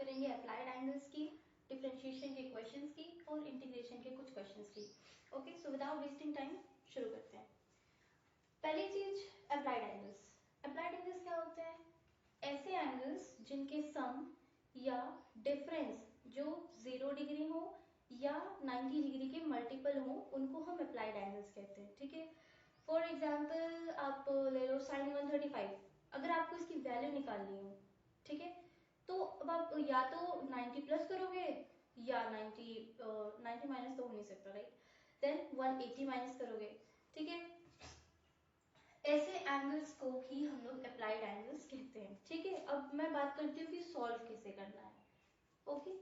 करेंगे applied angles की, differentiation के क्वेश्चंस की और इंटीग्रेशन के कुछ क्वेश्चंस की। Okay, so without wasting time शुरू करते हैं। पहली चीज अप्लाइड एंगल्स। अप्लाइड एंगल्स क्या होते हैं? ऐसे एंगल्स जिनके सम या डिफरेंस जो 0 डिग्री हो या 90 डिग्री के मल्टीपल हो, उनको हम अप्लाइड एंगल्स कहते हैं। ठीक है, फॉर एग्जाम्पल आप ले लो साइन 135। अगर आपको इसकी वैल्यू निकालनी हो, ठीक है, तो अब आप या तो 90 प्लस करोगे या 90 माइनस तो हो नहीं सकता, राइट, देन 180 माइनस करोगे। ठीक है, ऐसे एंगल्स को ही हम लोग अप्लाइड एंगल्स कहते हैं। ठीक है, अब मैं बात करती हूँ कि सॉल्व कैसे करना है। ओके,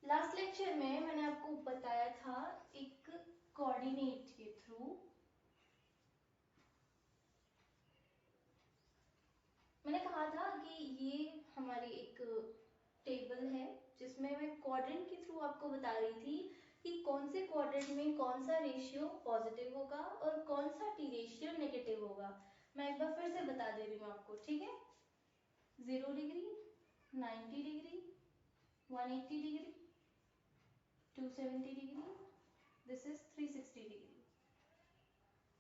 लास्ट लेक्चर में मैंने आपको बताया था एक कोऑर्डिनेट के थ्रू, मैंने कहा था कि ये हमारी एक टेबल है जिसमें मैं क्वाड्रेंट के थ्रू आपको बता रही थी कि कौन से क्वाड्रेंट में कौन सा रेशियो पॉजिटिव होगा और कौन सा टी रेशियो नेगेटिव होगा। मैं एक बार फिर से बता दे रही हूँ आपको। ठीक है, 0 degree, 90 degree, 180 degree, 270 degree, this is 360 degree.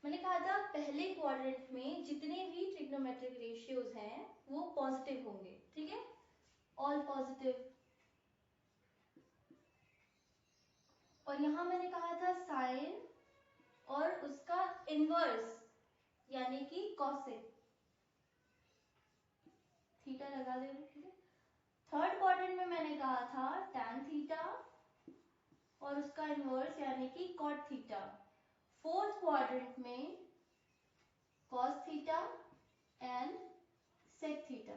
मैंने कहा था पहले क्वाड्रेंट में जितने भी ट्रिग्नोमेट्रिक रेशियोज हैं वो पॉजिटिव होंगे। ठीक है, ऑल पॉजिटिव। और यहां मैंने कहा था साइन और उसका इनवर्स यानी कि कॉसेक थीटा लगा दे रहे। ठीक है, थर्ड क्वाड्रेंट में मैंने कहा था टैन थीटा और उसका इनवर्स यानी कि कॉट थीटा। फोर्थ क्वाड्रेंट में cos theta and sec theta.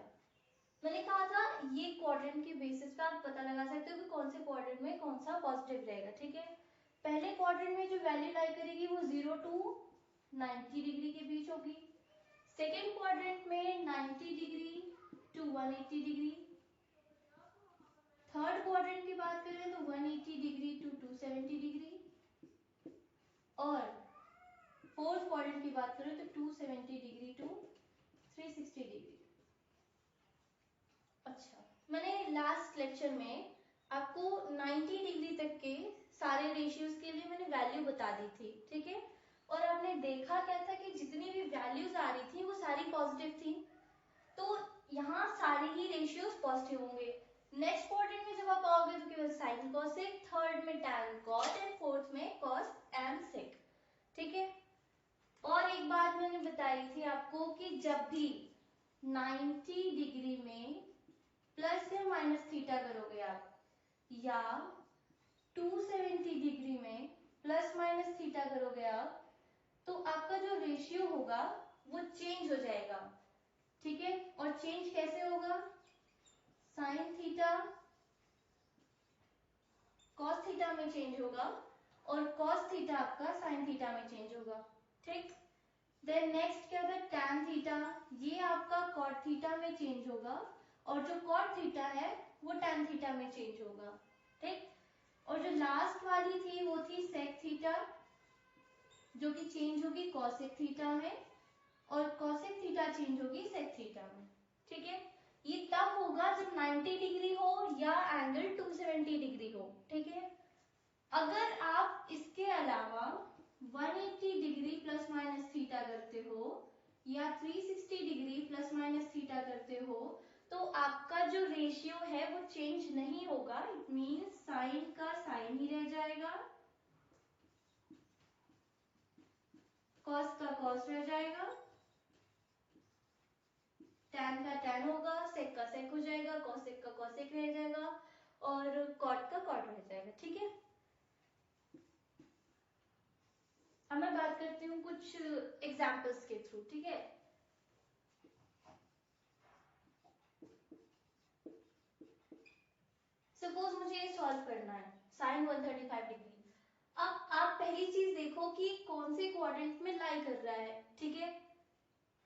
मैंने कहा था ये क्वाड्रेंट के बेसिस पे आप पता लगा सकते हो कि कौन से क्वाड्रेंट में कौन सा पॉजिटिव रहेगा। ठीक है, पहले क्वाड्रेंट में जो वैल्यू लाई करेगी वो 0 टू 90 डिग्री के बीच होगी। सेकेंड क्वाड्रेंट में 90 degree to 180 degree. Third quadrant की बात करें तो 180 डिग्री टू 270 डिग्री। और फोर्थ क्वाड्रेंट की बात करें तो 270 डिग्री टू 360 डिग्री। अच्छा, मैंने लास्ट लेक्चर में आपको 90 डिग्री तक के सारे रेशियोज के लिए मैंने वैल्यू बता दी थी। ठीक है, और आपने देखा क्या था कि जितनी भी वैल्यूज आ रही थी वो सारी पॉजिटिव थी, तो यहाँ सारे ही रेशियोज पॉजिटिव होंगे। नेक्स्ट क्वाड्रेंट में जब आप आओगे तो केवल साइन कॉसेक, थर्ड में टैन कॉट एंड फोर्थ में कॉस एंड सेक। ठीक है, और एक बात मैंने बताई थी आपको कि जब भी 90 डिग्री में प्लस या माइनस थीटा करोगे आप, या 270 डिग्री में प्लस माइनस थीटा करोगे आप, तो आपका जो रेशियो होगा वो चेंज हो जाएगा। ठीक है, और चेंज कैसे होगा? साइन थीटा कॉस थीटा में चेंज होगा और कॉस थीटा आपका साइन थीटा में चेंज होगा। ठीक, देन नेक्स्ट क्या होगा? टैन थीटा, ये आपका कॉट थीटा में चेंज होगा और जो कॉट थीटा है वो टैन थीटा में चेंज होगा। ठीक, और जो लास्ट वाली थी वो थी सेक थीटा, जो कि चेंज होगी कॉसेक थीटा में, और कॉसेक थीटा चेंज होगी सेक थीटा में। ठीक है, ये तब होगा जब 90 डिग्री हो या एंगल 270 डिग्री हो। ठीक है, अगर आप इसके अलावा 180 डिग्री प्लस माइनस थीटा करते हो या 360 डिग्री प्लस माइनस थीटा करते हो तो आपका जो रेशियो है वो चेंज नहीं होगा। इट मींस साइन का साइन ही रह जाएगा, कॉस का कॉस रह जाएगा, टैन का टैन होगा, सेक का सेक हो जाएगा, कॉसेक का कॉसेक रह जाएगा और कॉट का कॉट रह जाएगा। ठीक है, अब मैं बात करती हूँ कुछ एग्जाम्पल्स के थ्रू। ठीक है, सपोज मुझे ये सॉल्व करना है साइन 135 डिग्री। अब आप पहली चीज देखो कि कौन से क्वाड्रेंट में लाई कर रहा है। ठीक है,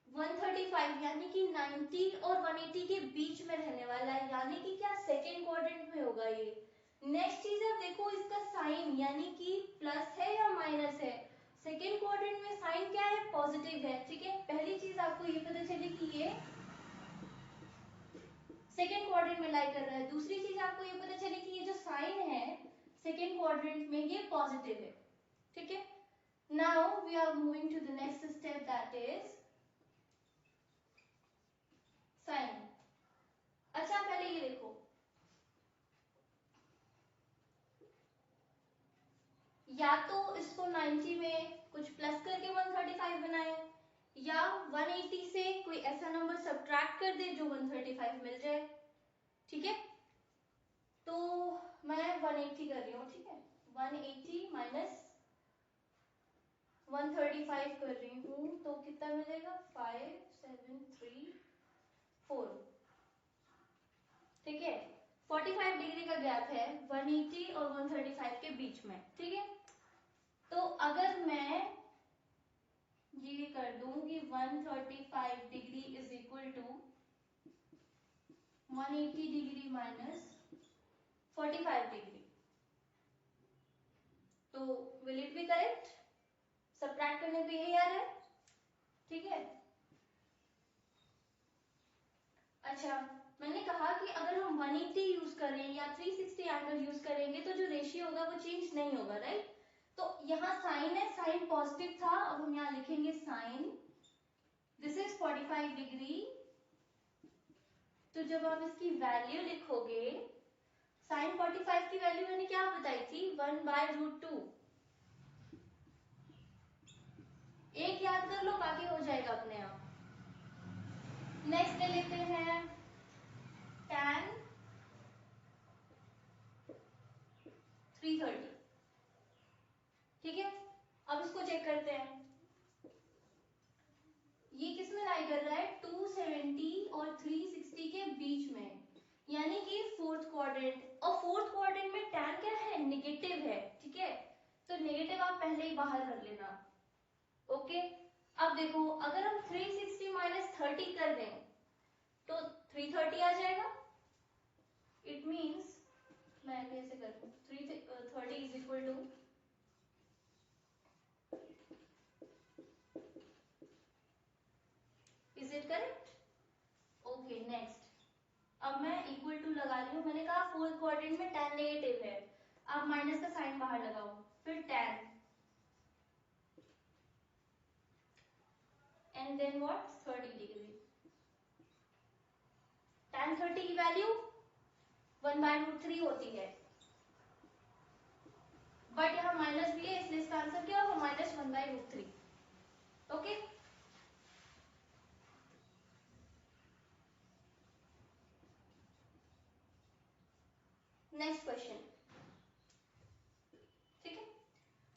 135 यानी कि 90 और 180 के बीच में रहने वाला है, यानी कि क्या सेकेंड क्वाड्रेंट में होगा ये। नेक्स्ट चीज आप देखो इसका साइन, यानी कि प्लस है या माइनस है। सेकेंड क्वाड्रेंट में साइन क्या है? पॉजिटिव है। ठीक है, पहली चीज आपको ये पता चले कि ये सेकेंड क्वाड्रेंट में लाई कर रहा है। दूसरी चीज आपको ये पता चली कि ये जो साइन है सेकेंड क्वाड्रेंट में ये पॉजिटिव है, ठीक है। Now we are moving to the next step, that is sine. अच्छा पहले ये देखो, या तो इसको 90 में कुछ प्लस करके 135 बनाए, या 180 से कोई ऐसा नंबर सब्ट्रैक्ट कर दे जो 135 मिल जाए, ठीक है। तो मैं 180 कर रही हूँ, ठीक है, 180 माइनस 135 कर रही हूँ, तो कितना मिलेगा 5734, ठीक है। 45 डिग्री का गैप है 180 और 135 के बीच में, ठीक है। तो अगर मैं ये कर दूं कि 135 degree is equal to 180 degree minus 45 degree, तो will it be correct? Subtract करने पे यही आ रहा है, ठीक है। अच्छा मैंने कहा कि अगर हम 180 यूज करें या 360 एंगल यूज करेंगे तो जो रेशियो होगा वो चेंज नहीं होगा, राइट। तो यहाँ साइन है, साइन पॉजिटिव था, अब हम यहाँ लिखेंगे साइन दिस इज 45 डिग्री। तो जब आप इसकी वैल्यू लिखोगे, साइन 45 की वैल्यू मैंने क्या बताई थी, 1/√2। एक याद कर लो, बाकी हो जाएगा अपने आप। नेक्स्ट ले लेते हैं tan 330, ठीक है। अब इसको चेक करते हैं, ये किस में लाई कर रहा है, 270 और 360 के बीच में, यानी कि फोर्थ क्वाड्रेंट। और फोर्थ क्वाड्रेंट में tan क्या है, निगेटिव है, ठीक है। तो नेगेटिव आप पहले ही बाहर कर लेना, ओके। अब देखो अगर हम 360 माइनस 30 कर दें तो 330 आ जाएगा। इट मीन्स मैं कैसे करूं, 330 is equal to, is it correct? Okay next, अब मैं इक्वल टू लगा रही हूँ, मैंने कहा फोर्थ क्वाड्रेंट में tan नेगेटिव है, आप माइनस का साइन बाहर लगाओ, फिर tan and then what, 30 degree. tan 30 की वैल्यू 1/√3 होती है, बट यहाँ माइनस भी है इसलिए इसका आंसर क्या होगा, माइनस 1/√3, ओके। नेक्स्ट क्वेश्चन, ठीक है।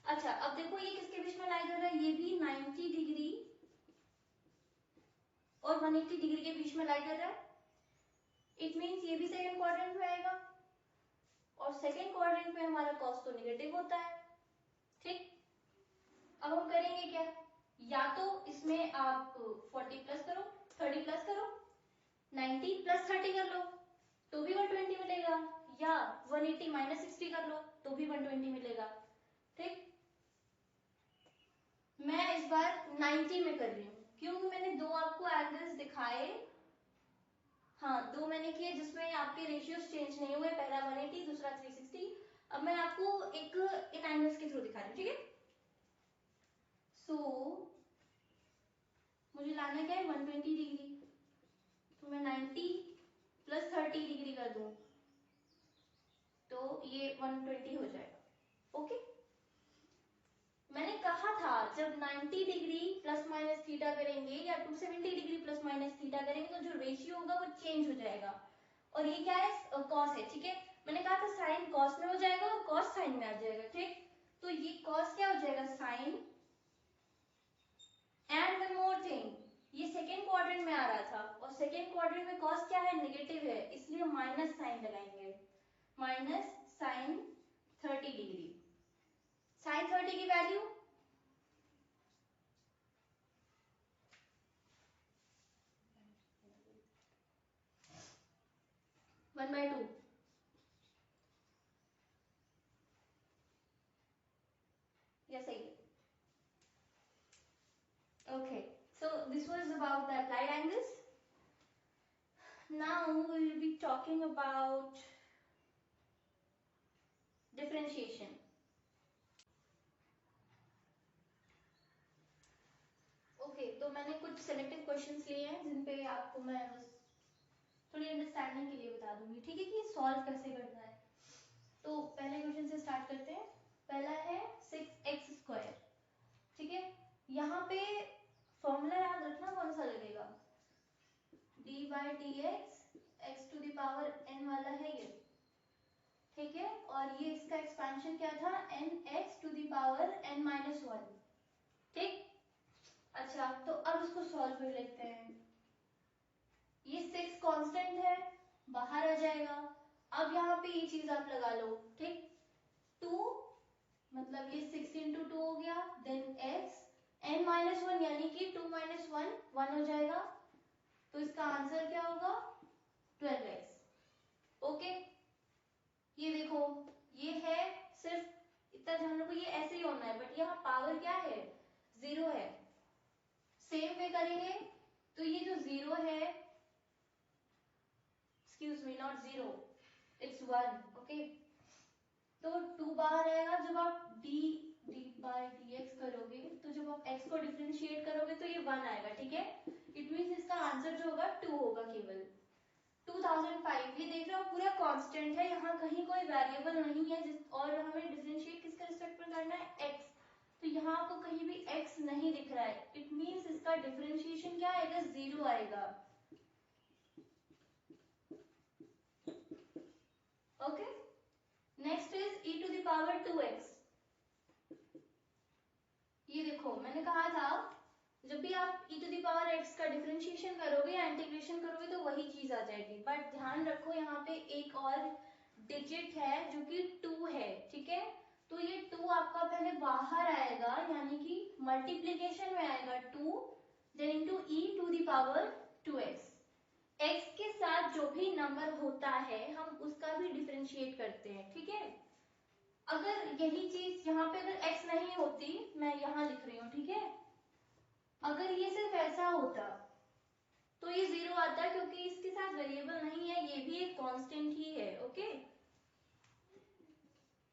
अच्छा अब देखो ये किसके बीच में लाई कर रहा है, ये भी 90 डिग्री और 180 डिग्री के बीच में लाई कर रहा है। इट मींस ये भी सेकंड क्वाड्रेंट में आएगा, और सेकंड क्वाड्रेंट में हमारा कॉस तो नेगेटिव होता है, ठीक। अब हम करेंगे क्या, या तो इसमें आप 40 प्लस करो, 30 प्लस करो, 90 प्लस 30 कर लो तो भी 120 मिलेगा, या 180 माइनस 60 कर लो तो भी 120 मिलेगा, ठीक। मैं इस बार 90 में कर रही हूँ क्योंकि मैंने दो आपको एंगल्स दिखाए, हाँ दो मैंने किए जिसमें आपके रेशियोज चेंज नहीं हुए, पहला 180 दूसरा 360। अब मैं आपको एक इन एंगल्स के थ्रू दिखा रही हूँ, ठीक है। सो मुझे लाना क्या है 120 डिग्री, तो मैं 90 प्लस 30 डिग्री कर दूं तो ये 120 हो जाएगा, ओके। मैंने कहा था जब 90 डिग्री प्लस माइनस थीटा करेंगे या 270 डिग्री प्लस माइनस थीटा करेंगे तो जो रेशियो होगा वो चेंज हो जाएगा, और ये क्या है, कॉस है, ठीक है। मैंने कहा था साइन कॉस में हो जाएगा और कॉस साइन में आ जाएगा, ठीक। तो ये कॉस क्या हो जाएगा, sine, and one more thing, ये सेकेंड क्वाड्रेंट में आ रहा था और सेकेंड क्वाड्रेंट में कॉस क्या है, नेगेटिव है, इसलिए माइनस साइन लगाएंगे, माइनस साइन 30 डिग्री। साइन 30 की वैल्यू 1/2, या सही है, okay. So this was about the applied angles. Now we will be talking talking about differentiation. Okay तो मैंने कुछ सेलेक्टिव क्वेश्चंस लिए हैं जिन पे आपको मैं बस थोड़ी अंडरस्टैंडिंग के लिए बता दूंगी, ठीक है, कि सॉल्व कैसे करना है। तो पहले क्वेश्चन से स्टार्ट करते हैं। पहला है 6x², ठीक है। यहाँ पे फॉर्मूला याद रखना कौन सा लगेगा, d/dx x⁴ वाला है ये, ठीक है। और ये इसका एक्सपेंशन क्या था, nx⁴n−1, ठीक। अच्छा तो अब इसको सॉल्व कर लेते हैं। ये 6 कांस्टेंट है, बाहर आ जाएगा। अब यहाँ पे ये चीज आप लगा लो, ठीक। 2 मतलब ये 6 × 2 हो गया, देन x n−1 यानी कि 2 - 1 1 हो जाएगा। तो इसका आंसर क्या होगा, 12x। ओके ये देखो, ये है, सिर्फ इतना ध्यान रखो, ये ऐसे ही होना है, बट यहाँ पावर क्या है, 0 है। सेम वे करेंगे तो ये जो 0 है, excuse me, not 0, it's 1, okay. तो 2 बाहर आएगा। जब आप d/dx करोगे तो जब आप x को डिफरेंशिएट करोगे तो ये 1 आएगा, ठीक है। इट मींस इसका आंसर जो होगा 2 होगा केवल। 2005, ये देख रहे हो पूरा कांस्टेंट है, यहाँ कहीं कोई वेरिएबल नहीं है और हमें डिफरेंशिएट किसके रिस्पेक्ट में करना है, x। तो यहाँ आपको कहीं भी x नहीं दिख रहा है, इट मींस इसका डिफरेंशिएशन क्या आएगा, 0 आएगा। Okay next is e⁴2x। ये देखो मैंने कहा था जब भी आप e⁴x का डिफरेंशिएशन करोगे या इंटीग्रेशन करोगे तो वही चीज आ जाएगी, बट ध्यान रखो यहाँ पे एक और डिजिट है जो कि 2 है, ठीक है। तो ये 2 आपका पहले बाहर आएगा, यानी कि मल्टीप्लीकेशन में आएगा 2, देन इनटू e⁴2x। x के साथ जो भी नंबर होता है हम उसका भी डिफरेंशिएट करते हैं, ठीक है। अगर यही चीज यहाँ पे अगर x नहीं होती, मैं यहाँ लिख रही हूँ, ठीक है, अगर ये सिर्फ ऐसा होता तो ये 0 आता, क्योंकि इसके साथ वेरिएबल नहीं है, ये भी एक कांस्टेंट ही है, ओके।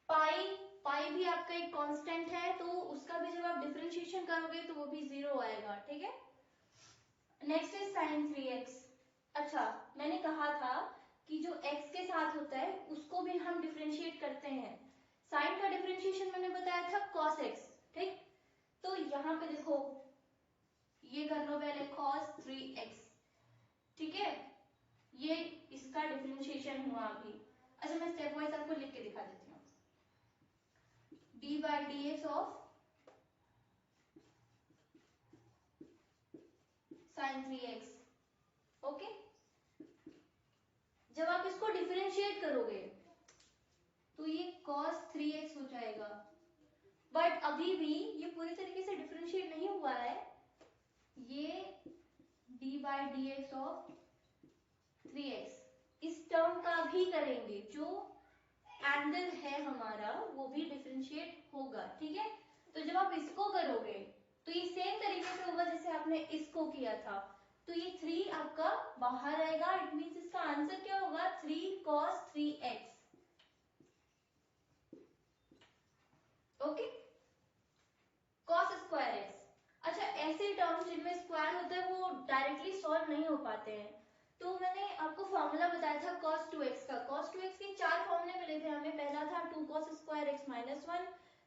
पाई भी आपका एक कांस्टेंट है, तो उसका भी जब आप डिफरेंशिएशन करोगे तो वो भी 0 आएगा, ठीक है। Next is sin 3x। अच्छा मैंने कहा था कि जो x के साथ होता है उसको भी हम डिफरेंशिएट करते हैं। साइन का डिफरेंशिएशन मैंने बताया था cos x, ठीक। तो यहाँ पे देखो, ये कर लो पहले cos 3x, ठीक है। ये इसका डिफरेंशिएशन हुआ अभी। अच्छा मैं स्टेप वाइज आपको लिख के दिखा देती हूँ। d/dx of sin 3x, okay. जब आप इसको डिफरेंशिएट करोगे तो ये cos 3x हो जाएगा, बट अभी भी ये पूरी तरीके से डिफरेंशिएट नहीं हुआ है। ये d/dx ऑफ 3x इस टर्म का भी करेंगे, जो एंगल है हमारा वो भी डिफरेंशिएट होगा, ठीक है। तो जब आप इसको करोगे तो ये सेम तरीके से होगा जैसे आपने इसको किया था। तो ये 3 आपका बाहर आएगा, इट मींस इसका आंसर क्या होगा, 3 cos 3x, okay. cos square x। अच्छा ऐसे टर्म जिनमें स्क्वायर होता है वो डायरेक्टली सॉल्व नहीं हो पाते हैं, तो मैंने आपको फॉर्मूला बताया था cos 2x का। cos 2x के 4 फॉर्मूले मिले थे हमें। पहला था 2 cos स्क्वायर x -1,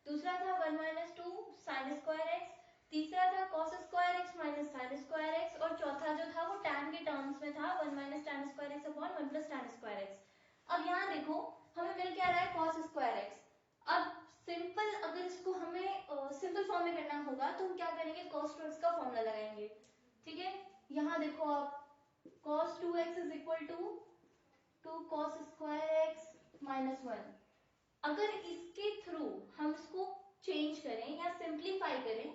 दूसरा था 1 - 2 sin स्क्वायर x, तीसरा था cos square x sin square x, और चौथा जो था वो tan के टर्म्स में था 1 - tan square x upon 1 + tan square x। अब यहाँ देखो हमें मिल क्या रहा है, cos स्क्वायर x। अब सिंपल अगर इसको हमें सिंपल फॉर्म में करना होगा तो हम क्या करेंगे, cos 2x का फॉर्मूला लगाएंगे, ठीक है। यहाँ देखो आप cos 2x is equal to 2 cos square x -1। अगर इसके थ्रू हम इसको चेंज करें या सिंप्लीफाई करें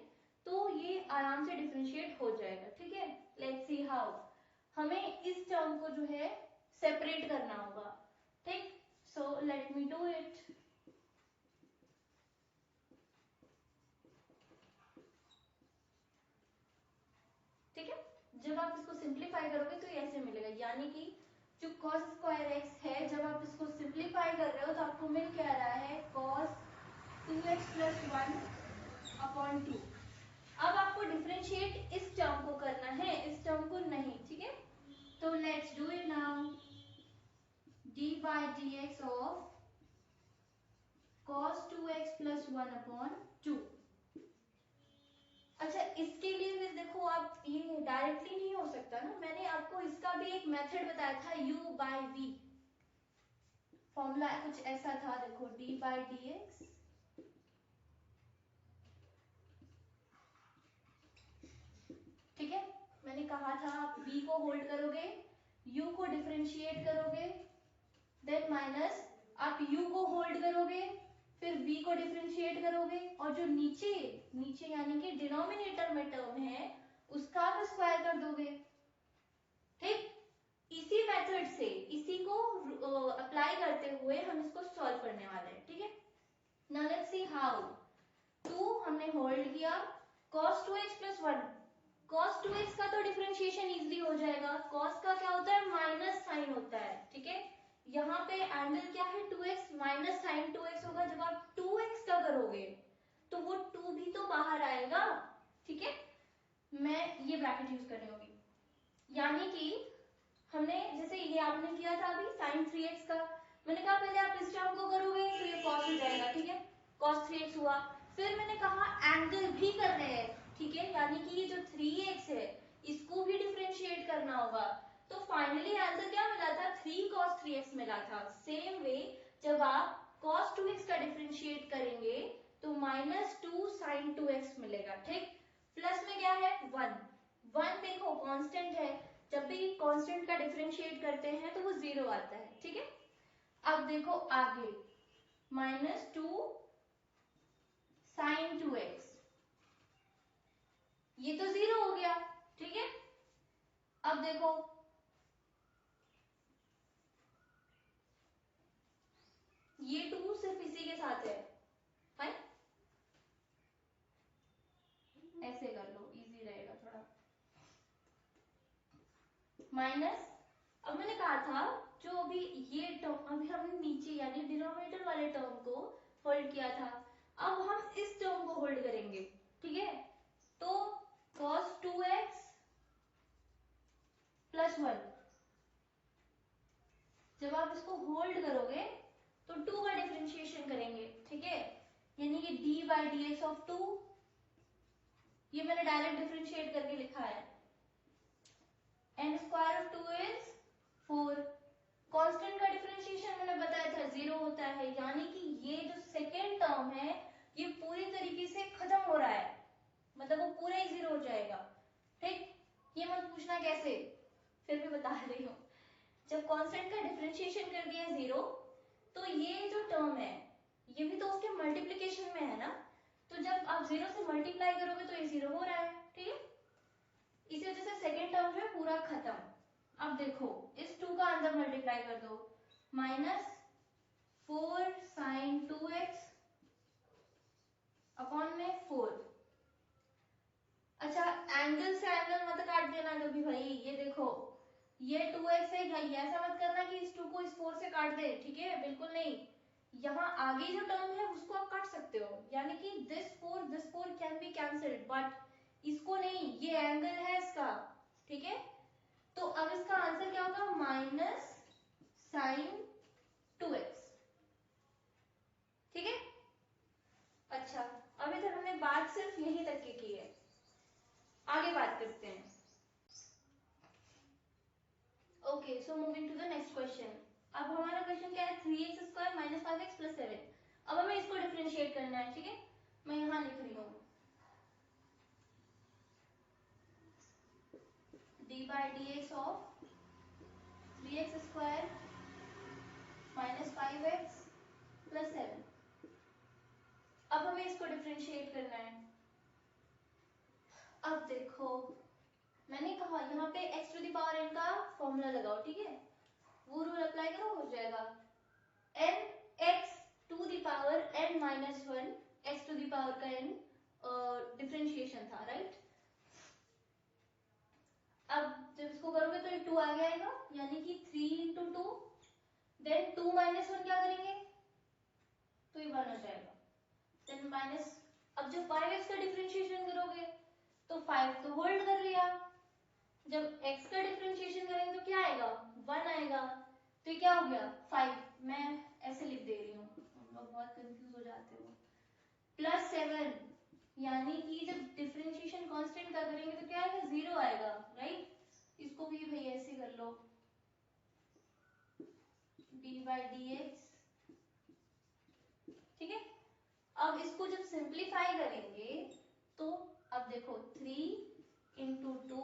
तो ये आराम से डिफरेंशिएट हो जाएगा, ठीक है। Let's see how. हमें इस टर्म को जो है सेपरेट करना होगा, ठीक। So let me do it. ठीक है, जब आप इसको सिंप्लीफाई करोगे तो ऐसे मिलेगा, यानी कि जो cos स्क्वायर x है, जब आप इसको सिंप्लीफाई कर रहे हो तो आपको मिल क्या रहा है, cos 2x plus 1/2। अब आपको डिफरेंशिएट इस टर्म को करना है, इस टर्म को नहीं, ठीक है। तो let's do it now. D by D x of cos 2x plus 1/2। अच्छा, इसके लिए फिर देखो, आप ये डायरेक्टली नहीं हो सकता ना, मैंने आपको इसका भी एक मेथड बताया था, u बाई v। फॉर्मूला कुछ ऐसा था, देखो d बाई डी एक्स, ठीक है। मैंने कहा था आप v को होल्ड करोगे, u को डिफरेंशिएट करोगे, देन माइनस आप u को होल्ड करोगे, फिर v को डिफरेंशिएट करोगे, और जो नीचे नीचे यानी कि डिनोमिनेटर में टर्म है उसका आप स्क्वायर कर दोगे, ठीक। इसी मेथड से, इसी को अप्लाई करते हुए हम इसको सॉल्व करने वाले हैं, ठीक है। Now let's see how. 2 हमने होल्ड किया, cos 2x plus 1, cos 2x का तो डिफरेंशिएशन इजीली हो जाएगा, cos का क्या होता है, माइनस साइन होता है, ठीक है। यहाँ पे एंगल क्या है, 2x माइनस साइन 2x होगा। जब आप 2x का करोगे तो वो 2 भी तो बाहर आएगा, ठीक है। मैं ये ब्रैकेट यूज कर रही होगी, यानी कि हमने जैसे ये आपने किया था अभी sin 3x का, मैंने कहा पहले आप इस टर्म को करोगे तो ये cos हो जाएगा, ठीक है, cos 3x हुआ। फिर मैंने कहा एंगल भी कर रहे हैं, ठीक है, यानी कि ये जो 3x है इसको भी डिफरेंशिएट करना होगा। तो फाइनली आंसर क्या मिला था, 3 cos 3x मिला था। सेम वे जब आप cos 2x का डिफरेंशिएट करेंगे तो -2 sin 2x मिलेगा, ठीक। प्लस में क्या है, 1 देखो कांस्टेंट है, जब भी कांस्टेंट का डिफरेंशिएट करते हैं तो वो 0 आता है, ठीक है। अब देखो आगे, -2 sin 2x, ये तो 0 हो गया, ठीक है। अब देखो ये 2 सिर्फ इसी के साथ है, फाइन, ऐसे कर लो, इजी रहेगा थोड़ा। माइनस, अब मैंने कहा था जो अभी ये टर्म अभी हमने नीचे यानी डिनोमिनेटर वाले टर्म को होल्ड किया था, अब हम इस टर्म को होल्ड करेंगे, ठीक है। तो cos 2x plus 1, जब आप इसको होल्ड करोगे तो 2 का डिफरेंशिएशन करेंगे, ठीक है, यानी कि d by D x of 2, ये मैंने डायरेक्ट डिफरेंशिएट करके लिखा है, and square of 2 is 4। Constant का डिफरेंशिएशन मैंने बताया था 0 होता है, यानी कि ये जो सेकेंड टर्म है ये पूरी तरीके से खत्म हो रहा है, मतलब वो पूरा ही 0 हो जाएगा, ठीक। ये मत पूछना कैसे, फिर भी बता रही हूँ। जब कांस्टेंट का डिफरेंशिएशन कर दिया 0 तो ये जो टर्म है ये भी तो उसके मल्टीप्लिकेशन में है ना, तो जब आप 0 से मल्टीप्लाई करोगे तो ये 0 हो रहा है, ठीक है। इसी वजह से सेकेंड टर्म जो है पूरा खत्म। अब देखो इस 2 का अंदर मल्टीप्लाई कर दो, -4 sin 2x अपॉन में 4। अच्छा, एंगल से एंगल मत काट देना कभी भाई, ये देखो ये 2x है, ये ऐसा मत करना कि इस 2 को इस 4 से काट दे, ठीक है, बिल्कुल नहीं। यहाँ आगे जो टर्म है उसको आप काट सकते हो, यानी कि this 4 can be cancelled, but इसको नहीं, ये एंगल है इसका, ठीक है। तो अब इसका आंसर क्या होगा, माइनस साइन 2x, ठीक है। अच्छा, अभी तक हमने बात सिर्फ यहीं तक की है, आगे बात करते हैं। Okay, so moving to the next question. अब हमारा क्वेश्चन क्या है, 3x square minus 5x plus 7। अब हमें इसको डिफरेंशिएट करना है, ठीक है। मैं यहाँ लिख रही हूँ D by D x of 3x square minus 5x plus 7। अब हमें इसको डिफरेंशिएट करना है। अब देखो मैंने कहा यहाँ पे x to the power n का फॉर्मूला लगाओ, ठीक है, वो रूल अप्लाई करो, हो जाएगा n x to the power n minus 1, x to the power का n डिफरेंशिएशन था, राइट। अब जब इसको करोगे तो ये 2 आगे आएगा, यानी कि 3 इंटू टू, देन 2 माइनस 1 क्या करेंगे, तो ये 1 हो जाएगा। देन माइनस, अब जब 5x का डिफरेंशिएशन करोगे तो 5 तो होल्ड कर लिया, जब x का डिफरेंशिएशन करेंगे तो क्या आएगा, 1 आएगा, तो ये क्या हो गया 5। मैं ऐसे लिख दे रही हूँ, हम लोग बहुत कंफ्यूज हो जाते हो। प्लस 7, यानी कि जब डिफरेंशिएशन कांस्टेंट का करेंगे तो क्या आएगा, 0 आएगा, राइट। इसको भी भाई ऐसे कर लो, d बाई डी एक्स, ठीक है। अब इसको जब सिंप्लीफाई करेंगे तो अब देखो 3 into two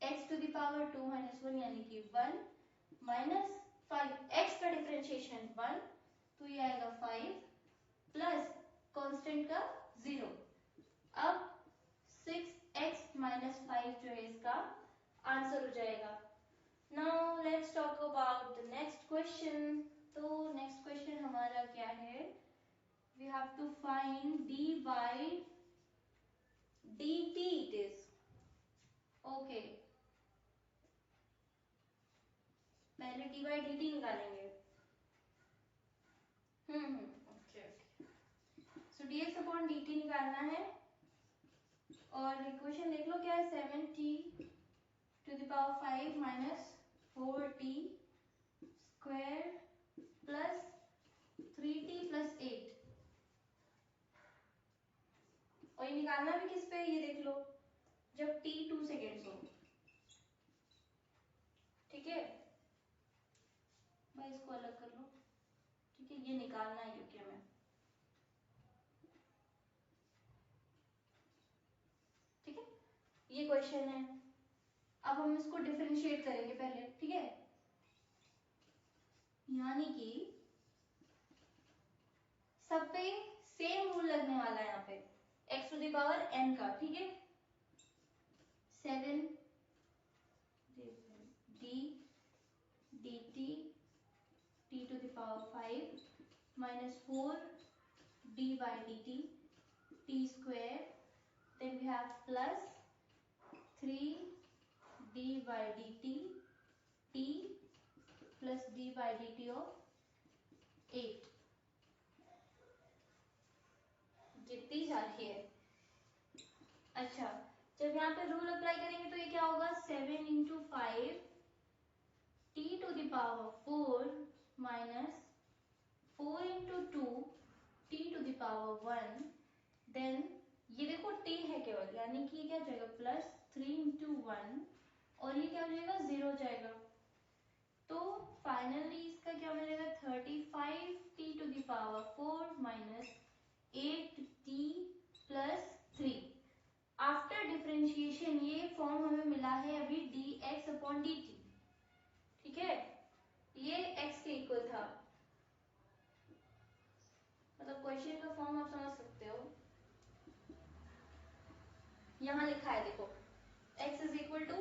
x to the power 2 minus 1 यानी कि 1 माइनस 5, एक्स का डिफरेंशिएशन 1, तो ये आएगा 5 प्लस कांस्टेंट का 0। अब 6x माइनस 5 जो है इसका आंसर हो जाएगा। Now let's talk about the next question. तो नेक्स्ट क्वेश्चन हमारा क्या है, we have to find d by dt it is, okay। पहले d by dt निकालेंगे, ओके ओके। सो dx अपॉन dt निकालना है, और इक्वेशन देख लो क्या है, 7t to the power 5 minus 4t square plus 3t plus 8, और ये निकालना भी किस पे, ये देख लो जब t 2 सेकेंड्स हो, ठीक है भाई, इसको अलग कर लो, ठीक है, ये निकालना है क्योंकि हमें, ठीक है, ये क्वेश्चन है। अब हम इसको डिफरेंशिएट करेंगे पहले, ठीक है, यानी कि सब पे सेम रूल लगने वाला है यहाँ पे, x to the power n का, ठीक है, 7 d dt t to the power 5 minus 4 d by dt t square, then we have plus 3 d by dt t plus d by dt of 8, जितनी जा रही है। अच्छा, जब यहाँ पे रूल अप्लाई करेंगे तो ये क्या होगा, 7 into 5 t to the power 4 minus 4 into two t to the power 1, then ये देखो t है केवल, यानी कि ये क्या हो जाएगा प्लस 3 इंटू 1, और ये क्या हो जाएगा 0 हो जाएगा, तो फाइनली इसका क्या मिलेगा 35 t to the power 4 minus 8t plus 3। After differentiation ये फॉर्म हमें मिला है अभी dx अपॉन dt, ठीक है, ये x के इक्वल था, मतलब क्वेश्चन का फॉर्म आप समझ सकते हो, यहाँ लिखा है देखो x इज इक्वल टू,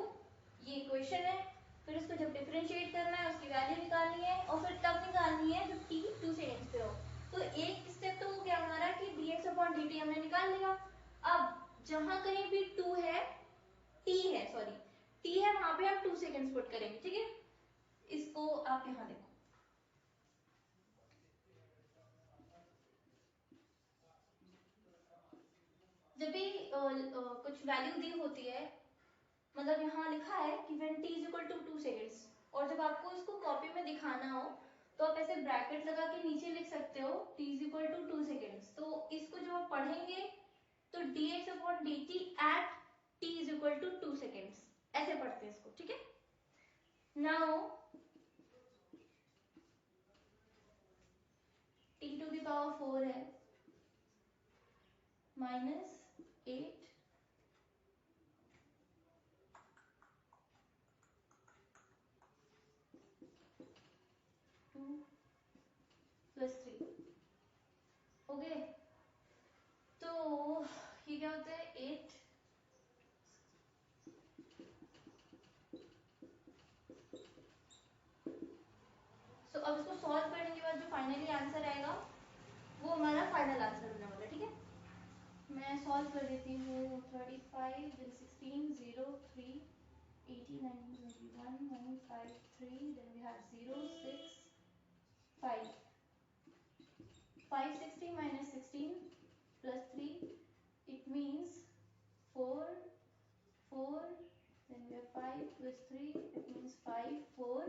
ये इक्वेशन है, फिर उसको जब डिफरेंशिएट करना है उसकी वैल्यू निकालनी है, और फिर तब निकालनी है जब t 2 सेकेंड्स पे हो। तो एक स्टेप तो हो गया हमारा कि dx अपॉन dt हमने निकाल लिया। अब जहां कहीं भी 2 है, t है, सॉरी t है, वहां पे आप 2 सेकेंड्स पुट करेंगे, ठीक है। इसको आप यहाँ देखो, जब भी कुछ वैल्यू दी होती है, मतलब यहाँ लिखा है कि when t is equal to 2 seconds, और जब आपको इसको कॉपी में दिखाना हो तो आप ऐसे ब्रैकेट लगा के नीचे लिख सकते हो t is equal to 2 seconds। तो इसको जब आप पढ़ेंगे तो dx upon dt at t is equal to 2 seconds, ऐसे पढ़ते हैं इसको, ठीक है। Now t to the power 4 है माइनस 8 2 प्लस 3, ओके। तो ये क्या होता है 8, तो अब इसको सॉल्व करने के बाद जो फाइनली आंसर आएगा वो हमारा फाइनल आंसर होने वाला है, ठीक है। मैं सॉल्व कर देती हूँ, 35 then 16 0 3 80, 19, 21, 1, 5, 3, then we have 0, 6, 5. 5, 16 minus 16 plus 3, it means 4, 4, then we have 5 plus 3, it means 5, 4,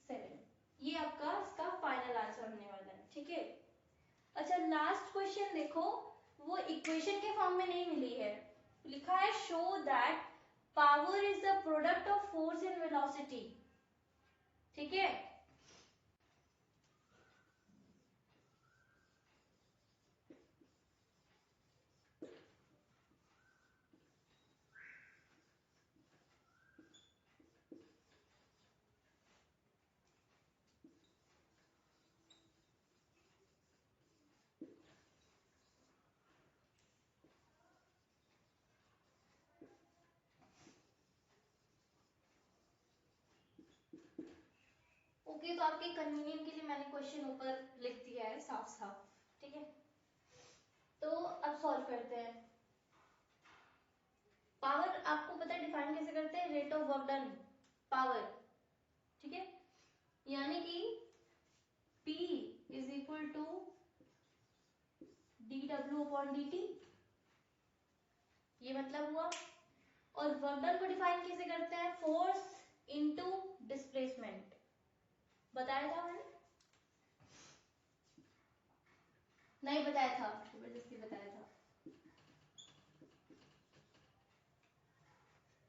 7. ये आपका इसका फाइनल आंसर होने वाला है, ठीक है। अच्छा, लास्ट क्वेश्चन देखो, वो इक्वेशन के फॉर्म में नहीं मिली है, लिखा है show that power is the product of force and velocity, ठीक है। ओके, तो आपके कन्वीनियंट के लिए मैंने क्वेश्चन ऊपर लिख दिया है साफ साफ, ठीक है। तो अब सॉल्व करते हैं। पावर आपको पता है डिफाइन कैसे करते हैं, rate of work done power, ठीक है। यानी कि P is equal to dW/dt, ये मतलब हुआ। और वर्क डन को डिफाइन कैसे करते हैं, फोर्स इनटू डिस्प्लेसमेंट, बताया था मैंने, नहीं बताया था, जबरदस्ती बताया था।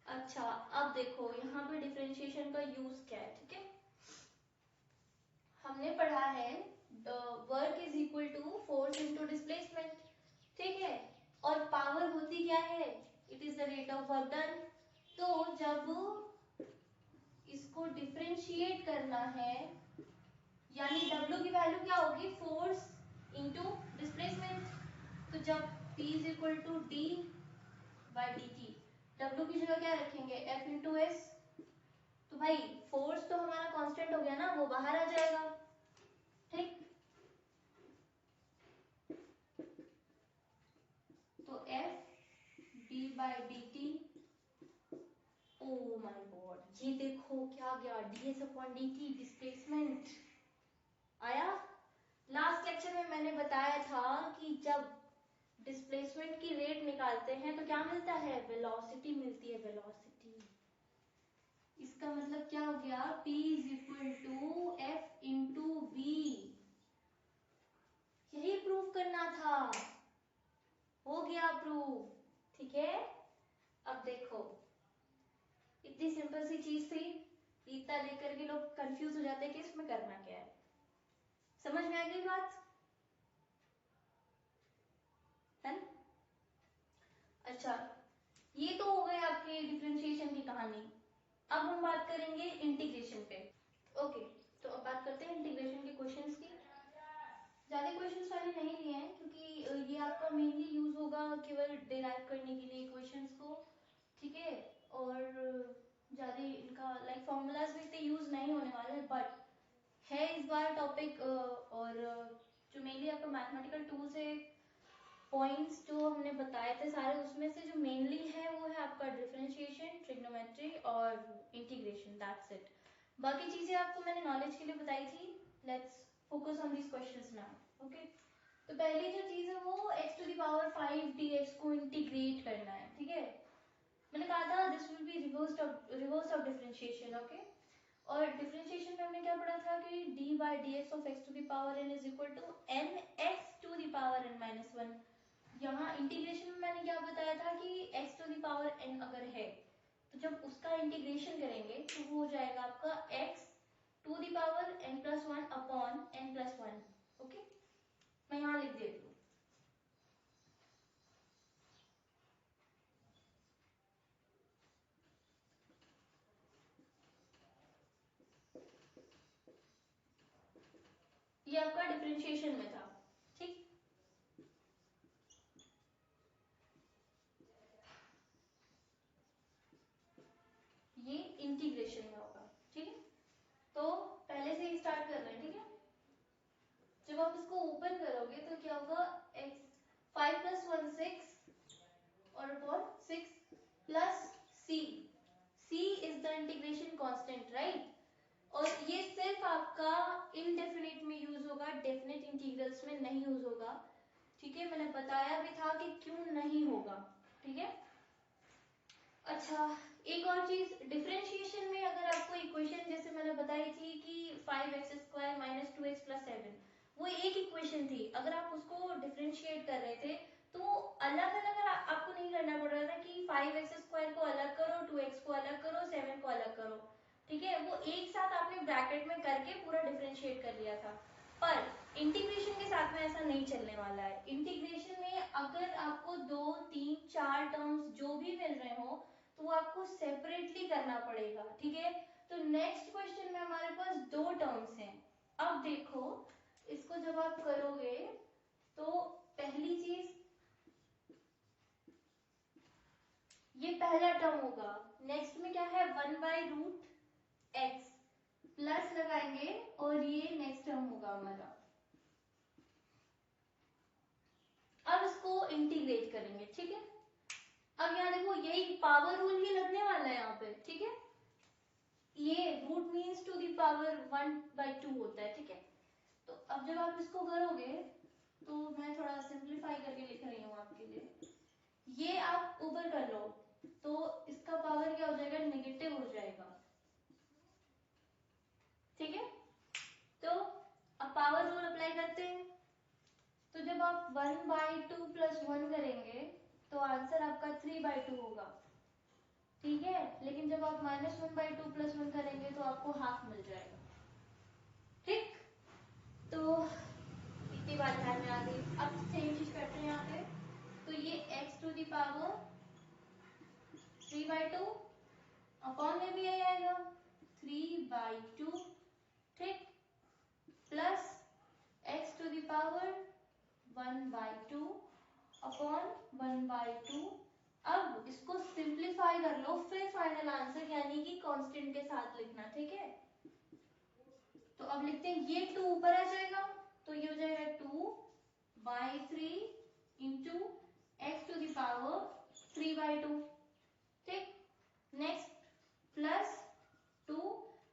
अच्छा, अब देखो यहाँ पे डिफरेंशिएशन का यूज क्या है, ठीक है। हमने पढ़ा है work is equal to force into displacement, ठीक है। और पावर होती क्या है, it is the rate of work done. तो जब इसको डिफरेंशिएट करना है, यानी W की वैल्यू क्या होगी, फोर्स इनटू डिस्प्लेसमेंट। तो जब P is equal to d by d t, W की जगह क्या रखेंगे, F इंटू एस। तो भाई फोर्स तो हमारा कांस्टेंट हो गया ना, वो बाहर आ जाएगा, ठीक। तो F D by d T, oh my God, ये देखो क्या गया, ds upon D T, displacement आया। लास्ट लेक्चर में मैंने बताया था कि जब डिस्प्लेसमेंट की रेट निकालते हैं तो क्या मिलता है, वेलोसिटी मिलती है, वेलोसिटी। इसका मतलब क्या हो गया, P is equal to F into v, यही प्रूफ करना था, हो गया प्रूफ, ठीक है। अब देखो, इतनी सिंपल सी चीज थी, इतना देख करके लोग कंफ्यूज हो जाते हैं कि इसमें करना क्या है। समझ में आ गई बात, है ना। अच्छा, ये तो हो गए आपके डिफरेंशिएशन की कहानी। अब हम बात करेंगे इंटीग्रेशन पे, ओके। तो अब बात करते हैं इंटीग्रेशन के क्वेश्चंस की। ज्यादा क्वेश्चंस वाले नहीं लिए हैं क्योंकि ये आपका मेनली यूज होगा केवल डिराइव करने के लिए क्वेश्चंस को, ठीक है। और ज्यादा इनका लाइक फॉर्मूलाज भी इतने यूज नहीं होने वाले, बट है इस बार टॉपिक। और जो मेनली आपका मैथमेटिकल टूल्स है, पॉइंट्स जो हमने बताए थे सारे, उसमें से जो मेनली है वो है आपका डिफरेंशिएशन, ट्रिग्नोमेट्री और इंटीग्रेशन, दैट्स इट। बाकी चीजें आपको मैंने नॉलेज के लिए बताई थी। Let's focus on this questions now, okay. तो पहली जो चीज है वो x to the power 5 dx को इंटीग्रेट करना है, ठीक है। मैंने कहा था this will be reverse of differentiation, okay. और डिफरेंशिएशन में हमने क्या पढ़ा था कि d by dx of x to the power n is equal to mx to the power n minus 1। यहाँ इंटीग्रेशन में मैंने क्या बताया था कि x to the power n अगर है तो जब उसका इंटीग्रेशन करेंगे तो वो हो जाएगा आपका x to the power n plus 1 upon n plus 1, okay. मैं यहाँ लिख देती हूँ, ये आपका डिफरेंशिएशन में था, ठीक। ये इंटीग्रेशन में होगा, ठीक है। तो पहले से ही स्टार्ट कर रहे हैं, ठीक है। जब आप इसको ओपन करोगे तो क्या होगा, x 5 plus 1 6 और upon 6 plus c, c is the integration constant, right. और ये सिर्फ आपका इनडेफिनिट में यूज होगा, डेफिनेट इंटीग्रल्स में नहीं यूज होगा, ठीक है। मैंने बताया भी था कि क्यों नहीं होगा, ठीक है। अच्छा, एक और चीज, डिफरेंशिएशन में अगर आपको इक्वेशन जैसे मैंने बताई थी कि 5x² माइनस 2x प्लस 7, वो एक इक्वेशन थी, अगर आप उसको डिफरेंशिएट कर रहे थे तो अलग अलग आपको नहीं करना पड़ रहा था कि 5x² को अलग करो, 2x को अलग करो, 7 को अलग करो, ठीक है। वो एक साथ आपने ब्रैकेट में करके पूरा डिफरेंशिएट कर लिया था। पर इंटीग्रेशन के साथ में ऐसा नहीं चलने वाला है। इंटीग्रेशन में अगर आपको 2, 3, 4 टर्म्स जो भी मिल रहे हो तो वो आपको सेपरेटली करना पड़ेगा, ठीक है। तो नेक्स्ट क्वेश्चन में हमारे पास 2 टर्म्स हैं। अब देखो इसको जब आप करोगे तो पहली चीज ये पहला टर्म होगा, नेक्स्ट में क्या है 1/√x प्लस लगाएंगे और ये नेक्स्ट टर्म होगा हमारा। अब इसको इंटीग्रेट करेंगे, ठीक है। अब यहाँ देखो यही पावर रूल ही लगने वाला है यहाँ पे, ठीक है। ये root means to the power 1/2 होता है, ठीक है। तो अब जब आप इसको करोगे तो मैं थोड़ा सिंप्लीफाई करके लिख रही हूँ आपके लिए, ये आप ऊपर कर लो तो इसका पावर क्या हो जाएगा, नेगेटिव हो जाएगा, ठीक है। तो अब पावर रूल अप्लाई करते हैं, तो जब आप 1/2 प्लस 1 करेंगे तो आंसर आपका 3/2 होगा, ठीक है। लेकिन जब आप -1/2 प्लस 1 करेंगे तो आपको हाफ मिल जाएगा, ठीक। तो इतनी बात ध्यान में आ गई। अब सेम चीज करते हैं यहाँ पे, तो ये x to the power 3/2 upon में भी यही आएगा 3/2, ठीक, plus x to the power 1/2 upon 1/2। अब इसको सिंप्लीफाई कर लो, फिर फाइनल आंसर यानी कि कांस्टेंट के साथ लिखना, ठीक है। तो अब लिखते हैं, ये 2 ऊपर आ जाएगा तो ये हो जाएगा 2/3 into x to the power 3/2, ठीक। नेक्स्ट प्लस 2,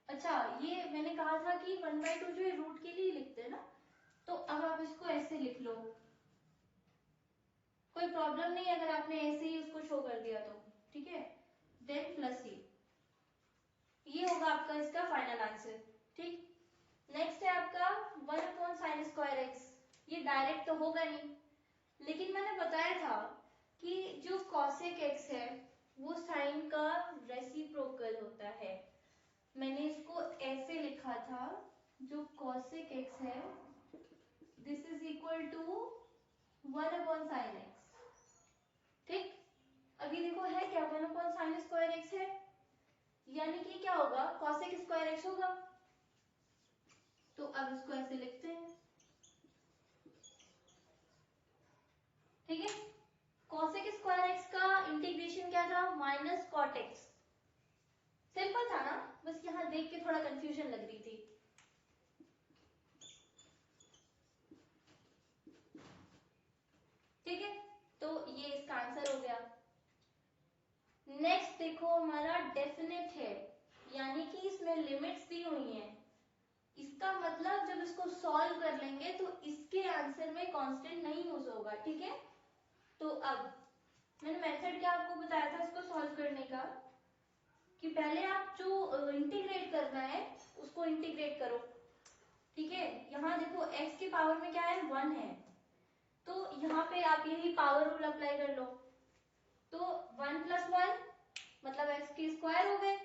अच्छा ये मैंने कहा था कि 1/2 जो है रूट के लिए लिखते हैं ना, तो अब आप इसको ऐसे लिख लो, कोई प्रॉब्लम नहीं अगर आपने ऐसे ही उसको शो कर दिया तो, ठीक है। देन प्लस ये होगा आपका इसका फाइनल आंसर, ठीक। नेक्स्ट है आपका 1/sin²x, ये डायरेक्ट तो होगा नहीं, लेकिन मैंने बताया था कि जो cosec x है वो साइन का रेसिप्रोकल होता है। मैंने इसको ऐसे लिखा था, जो cosec x है this is equal to 1/sin x, ठीक। अभी देखो है क्या 1/sin² है, यानी कि क्या होगा cosec² होगा। तो अब इसको ऐसे लिखते हैं, ठीक है। cosec² का इंटीग्रेशन क्या था, -cot x, सिंपल था ना, बस यहाँ देख के थोड़ा कंफ्यूजन लग रही थी, ठीक है। तो ये इसका आंसर हो गया। नेक्स्ट देखो हमारा डेफिनेट है, यानी कि इसमें लिमिट्स दी हुई हैं, इसका मतलब जब इसको सॉल्व कर लेंगे तो इसके आंसर में कांस्टेंट नहीं यूज होगा, ठीक है। तो अब मैंने मेथड क्या आपको बताया था इसको सॉल्व करने का, कि पहले आप जो इंटीग्रेट करना है उसको इंटीग्रेट करो, ठीक है। यहाँ देखो x की पावर में क्या है 1 है, तो यहाँ पे आप यही पावर रूल अप्लाई कर लो, तो 1 + 1 मतलब x की स्क्वायर हो गए,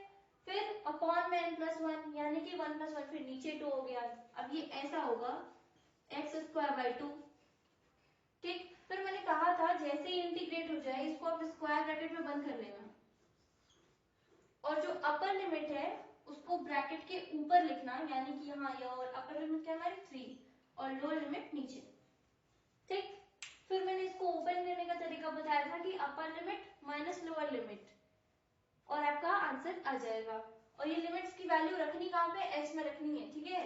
फिर अपॉन में n + 1 यानी कि 1 + 1 फिर नीचे 2 हो गया। अब ये ऐसा होगा x²/2, ठीक। फिर मैंने कहा था जैसे ही इंटीग्रेट हो जाए इसको आप स्क्वायर ब्रैकेट में बंद कर लेना, और जो अपर लिमिट है उसको ब्रैकेट के ऊपर लिखना, यानी कि यहाँ ये और अपर लिमिट क्या हमारी 3 और लोअर लिमिट नीचे, ठीक। फिर मैंने इसको ओपन करने का तरीका बताया था कि upper limit minus lower limit, और आपका आंसर आ जाएगा। और ये लिमिट्स की वैल्यू रखनी कहाँ पे, x में रखनी है, ठीक है।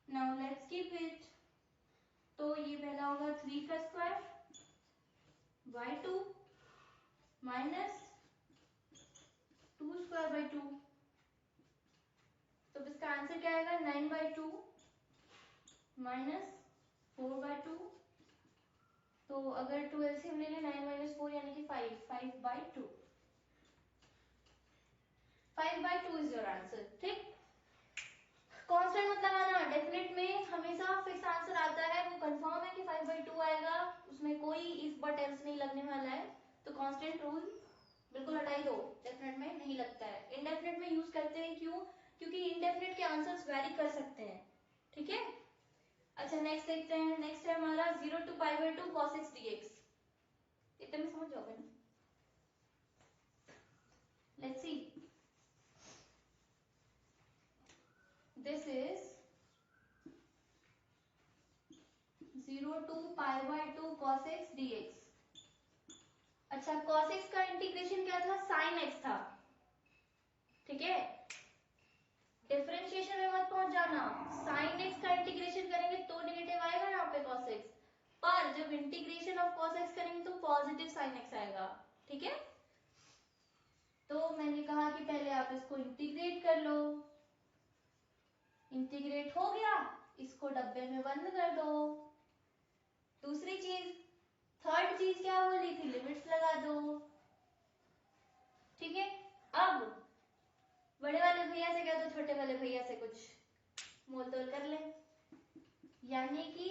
नाउ लेट्स कीप इट, तो ये पहला होगा 3 का स्क्वायर y2 माइनस 2² 2। तो इसका आंसर क्या आएगा 9/2 माइनस 4/2। तो अगर 2 एलसीएम ले लें 9 - 4 यानी कि 5/2। 5/2 इज योर आंसर। ठीक, कांस्टेंट मत लगाना, डेफिनेट में हमेशा फिक्स आंसर आता है, वो कंफर्म है कि 5/2 आएगा, उसमें कोई इफ बट एल्स नहीं लगने वाला है। तो कांस्टेंट रूल बिल्कुल हटा ही दो, डेफिनेट में नहीं लगता है। इनडेफिनेट में यूज करते हैं, क्यों? क्योंकि इनडेफिनेट के आंसर्स वेरी कर सकते हैं। ठीक है, अच्छा नेक्स्ट देखते हैं। नेक्स्ट है हमारा 0 to π/2 cos x dx। इतने में समझ जाओगे ना? Let's see, this is 0 to π/2 cos x dx। अच्छा, cos x का इंटीग्रेशन क्या था? sin x था। ठीक है, डिफरेंशिएशन में मत पहुंच जाना। sin x का इंटीग्रेशन करेंगे तो नेगेटिव आएगा यहाँ पे cos x, पर जब इंटीग्रेशन ऑफ cos x करेंगे तो पॉजिटिव sin x आएगा। ठीक है, तो मैंने कहा कि पहले आप इसको इंटीग्रेट कर लो। इंटीग्रेट हो गया, इसको डब्बे में बंद कर दो। दूसरी चीज, थर्ड चीज क्या बोली थी? लिमिट्स लगा दो। ठीक है, अब बड़े वाले भैया से क्या तो छोटे वाले भैया से कुछ मोल तोल कर ले, यानी कि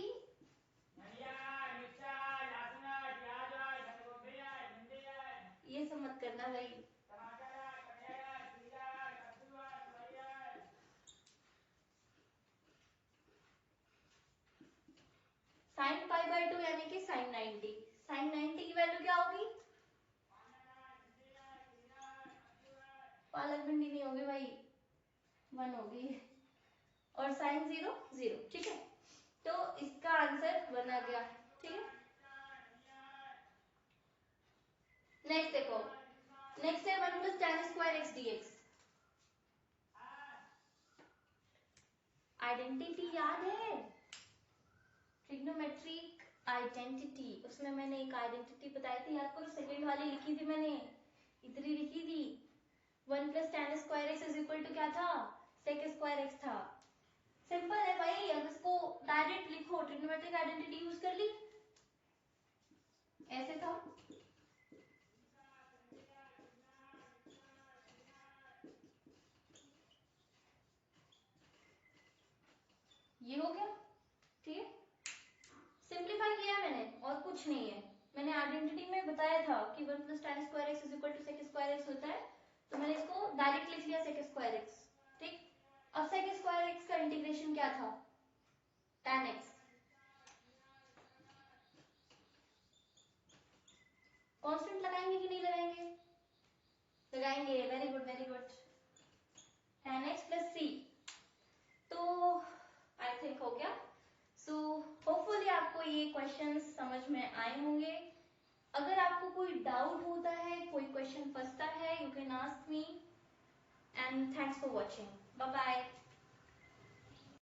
ये सब मत करना भाई। sin π/2 यानी कि sin 90। sin 90 की वैल्यू क्या होगी? पालक भिंडी नहीं होगी भाई, 1 होगी। और sin 0 0। ठीक है, तो इसका आंसर 1 आ गया। ठीक है, नेक्स्ट देखो, नेक्स्ट है 1 + tan² x dx। आइडेंटिटी याद है? ट्रिग्नोमेट्रिक आइडेंटिटी, उसमें मैंने एक आइडेंटिटी बताई थी, याद करो, सेकंड वाली लिखी थी मैंने, इतनी लिखी थी। 1 + tan² x = क्या था? sec² x था। सिंपल है भाई, अब इसको डायरेक्ट लिखो, ट्रिग्नोमेट्रिक आइडेंटिटी यूज कर ली, ऐसे था। ये हो गया। ठीक है, सिंपलीफाई किया मैंने, और कुछ नहीं है। मैंने आइडेंटिटी में बताया था कि 1 + tan² x = sec² x होता है, तो मैंने इसको डायरेक्ट लिख लिया sec² x। ठीक, अब sec² x का इंटीग्रेशन क्या था? tan x। कांस्टेंट लगाएंगे कि नहीं लगाएंगे? लगाएंगे, very good very good. tan x + c, तो आई थिंक हो गया। सो होपफुली आपको ये क्वेश्चंस समझ में आए होंगे। अगर आपको कोई डाउट होता है, कोई क्वेश्चन फंसता है, you can ask me, and thanks for watching. Bye bye.